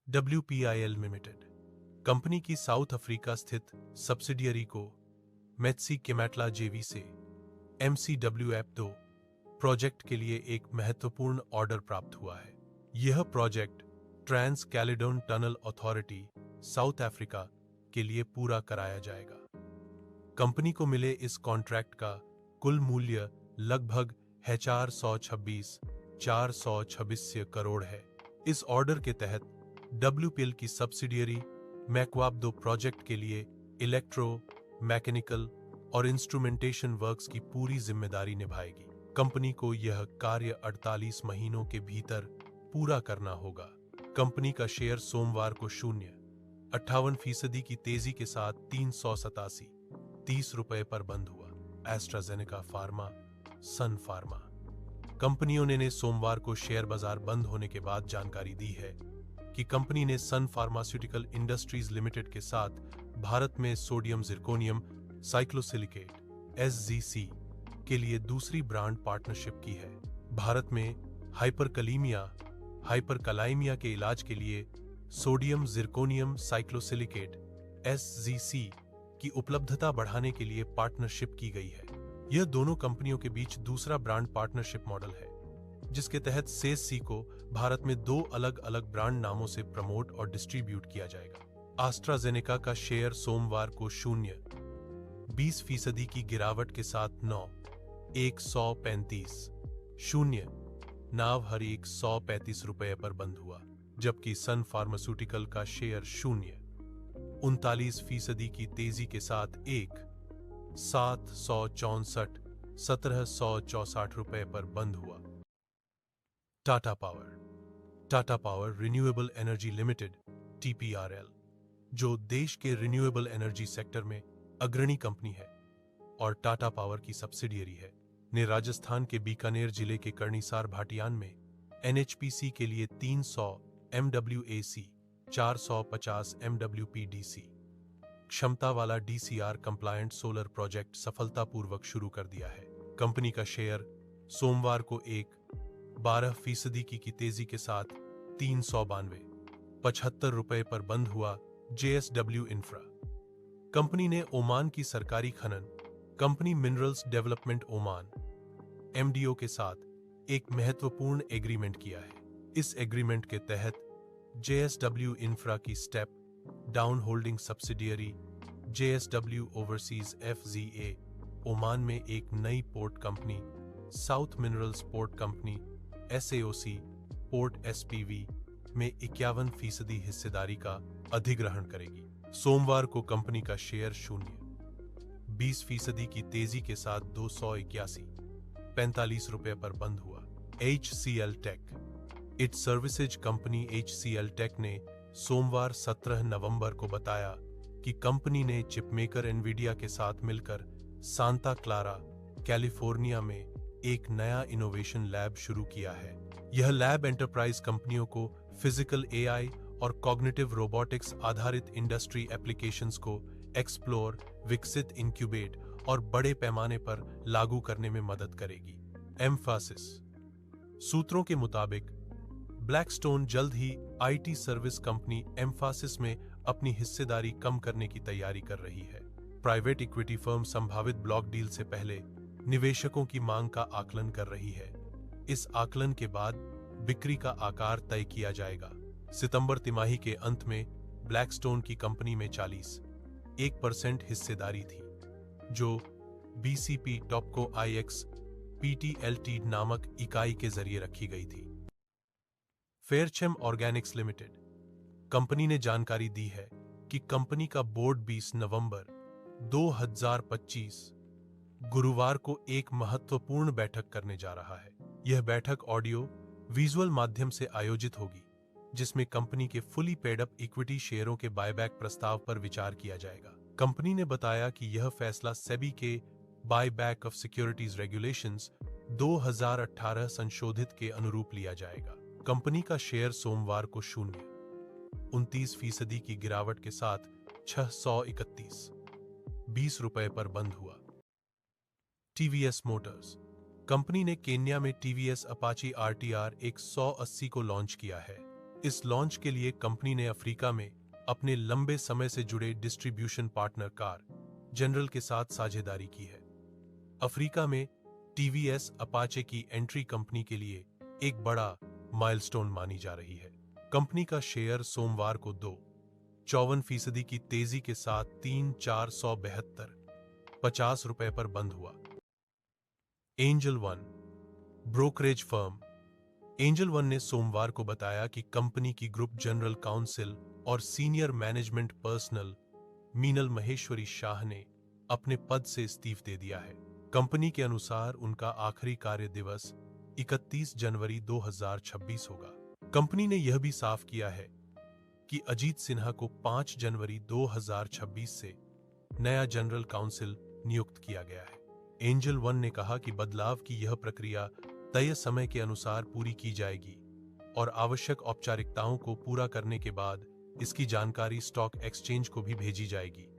WPIL limited company की south Africa स्थित subsidiary को मेत्सी केमेटला जेवी से MCWF2 प्रोजेक्ट के लिए एक महत्वपूर्ण ऑर्डर प्राप्त हुआ है। यह project Trans Caledon Tunnel Authority South Africa के लिए पूरा कराया जाएगा। कंपनी को मिले इस कॉन्ट्रैक्ट का कुल मूल्य लगभग 426 करोड़ है। इस ऑर्डर के तहत WPIL की सब्सिडियरी मैक्वाब 2 प्रोजेक्ट के लिए इलेक्ट्रो, मैकेनिकल और इंस्ट्रूमेंटेशन वर्क्स की पूरी जिम्मेदारी निभाएगी। कंपनी को यह कार्य 48 महीनों के भीतर पूरा करना होगा। कंपनी का शेयर सोमवार को 0.58% की तेजी के साथ 387.30 रुपए पर बंद हुआ। एस्ट्राजेनेका फार्मा, सन फार्मा कंपनियों ने सोमवार को शेयर बाजार बंद होने के बाद जानकारी दी है कि कंपनी ने सन फार्मास्यूटिकल इंडस्ट्रीज लिमिटेड के साथ भारत में सोडियम जिरकोनियम साइक्लोसिलिकेट SZC के लिए दूसरी ब्रांड पार्टनरशिप की है। भारत में हाइपरकलाइमिया के इलाज के लिए सोडियम जिरकोनियम साइक्लोसिलिकेट SZC की उपलब्धता बढ़ाने के लिए पार्टनरशिप की गई है। यह दोनों कंपनियों के बीच दूसरा ब्रांड पार्टनरशिप मॉडल है, जिसके तहत SZC को भारत में 2 अलग अलग ब्रांड नामों से प्रमोट और डिस्ट्रीब्यूट किया जाएगा। एस्ट्राजेनेका का शेयर सोमवार को 0.20% की गिरावट के साथ 135 रुपए पर बंद हुआ, जबकि सन फार्मास्यूटिकल का शेयर 0.39% की तेजी के साथ 1764 रुपए पर बंद हुआ। Tata power renewable energy limited TPRL, जो देश के रिन्यूएबल एनर्जी सेक्टर में अग्रणी कंपनी है और टाटा पावर की सब्सिडियरी है, ने राजस्थान के बीकानेर जिले के कर्णीसार भाटियान में NHPC के लिए 300 MWAC 450 MWPDC क्षमता वाला DCR कंप्लायंट सोलर प्रोजेक्ट सफलतापूर्वक शुरू कर दिया है। कंपनी का शेयर सोमवार को 12% की तेजी के साथ 392.75 रुपए पर बंद हुआ। JSW इंफ्रा कंपनी ने ओमान की सरकारी खनन company minerals development Oman MDO के साथ एक महत्वपूर्ण एग्रीमेंट किया है। इस एग्रीमेंट के तहत JSW इंफ्रा की step down holding subsidiary JSW overseas FZA Oman में एक नई port company south minerals port company SAOC port SPV में 51% हिस्सेदारी का अधिग्रहण करेगी। सोमवार को कंपनी का शेयर 0.20% की तेजी के साथ 281.45 रुपए पर बंद हुआ। HCL tech IT services company HCL tech ने सोमवार 17 नवंबर को बताया कि कंपनी ने चिपमेकर एनवीडिया के साथ मिलकर सांता क्लारा, कैलिफोर्निया में एक नया इनोवेशन लैब शुरू किया है। यह लैब एंटरप्राइज कंपनियों को फिजिकल AI और कॉग्निटिव रोबोटिक्स आधारित इंडस्ट्री एप्लीकेशंस को एक्सप्लोर, विकसित, इंक्यूबेट और बड़े पैमाने पर लागू करने में मदद करेगी। एम्फासिस सूत्रों के मुताबिक ब्लैकस्टोन जल्द ही IT सर्विस कंपनी एम्फासिस में अपनी हिस्सेदारी कम करने की तैयारी कर रही है। प्राइवेट इक्विटी फर्म संभावित ब्लॉक डील से पहले निवेशकों की मांग का आकलन कर रही है। इस आकलन के बाद बिक्री का आकार तय किया जाएगा। सितंबर तिमाही के अंत में ब्लैकस्टोन की कंपनी में 41% हिस्सेदारी थी, जो BCP टॉपको IX PTLT नामक इकाई के जरिए रखी गई थी। फेयरचेम ऑर्गेनिक्स लिमिटेड कंपनी ने जानकारी दी है कि कंपनी का बोर्ड 20 नवंबर 2025 गुरुवार को एक महत्वपूर्ण बैठक करने जा रहा है। यह बैठक ऑडियो विजुअल माध्यम से आयोजित होगी, जिसमें कंपनी के फुली पेड अप इक्विटी शेयरों के बायबैक प्रस्ताव पर विचार किया जाएगा। कंपनी ने बताया कि यह फैसला सेबी के बायबैक ऑफ सिक्योरिटीज रेगुलेशंस 2018 संशोधित के अनुरूप लिया जाएगा। कंपनी का शेयर सोमवार को 0.29% की गिरावट के साथ 631.20 रुपए पर बंद हुआ। TVS मोटर्स कंपनी ने केन्या में TVS अपाची RTR 180 को लॉन्च किया है। इस लॉन्च के लिए कंपनी ने अफ्रीका में अपने लंबे समय से जुड़े डिस्ट्रीब्यूशन पार्टनर कार जनरल के साथ साझेदारी की है। अफ्रीका में टीवीएस अपाचे की एंट्री कंपनी के लिए एक बड़ा माइलस्टोन मानी जा रही है। कंपनी का शेयर सोमवार को 2.54% की तेजी के साथ 3,472.50 रुपए पर बंद हुआ। Angel one brokerage firm angel one ने सोमवार को बताया कि कंपनी की ग्रुप जनरल काउंसिल और senior management personal Meenal Maheshwari Shah ने अपने पद से इस्तीफ दे दिया है। कंपनी के अनुसार उनका आखिरी कार्य दिवस 31 जनवरी 2026 होगा। कंपनी ने यह भी साफ किया है कि अजीत सिन्हा को 5 जनवरी 2026 से नया जनरल काउंसिल नियुक्त किया गया है। एंजल वन ने कहा कि बदलाव की यह प्रक्रिया तय समय के अनुसार पूरी की जाएगी और आवश्यक औपचारिकताओं को पूरा करने के बाद इसकी जानकारी स्टॉक एक्सचेंज को भी भेजी जाएगी।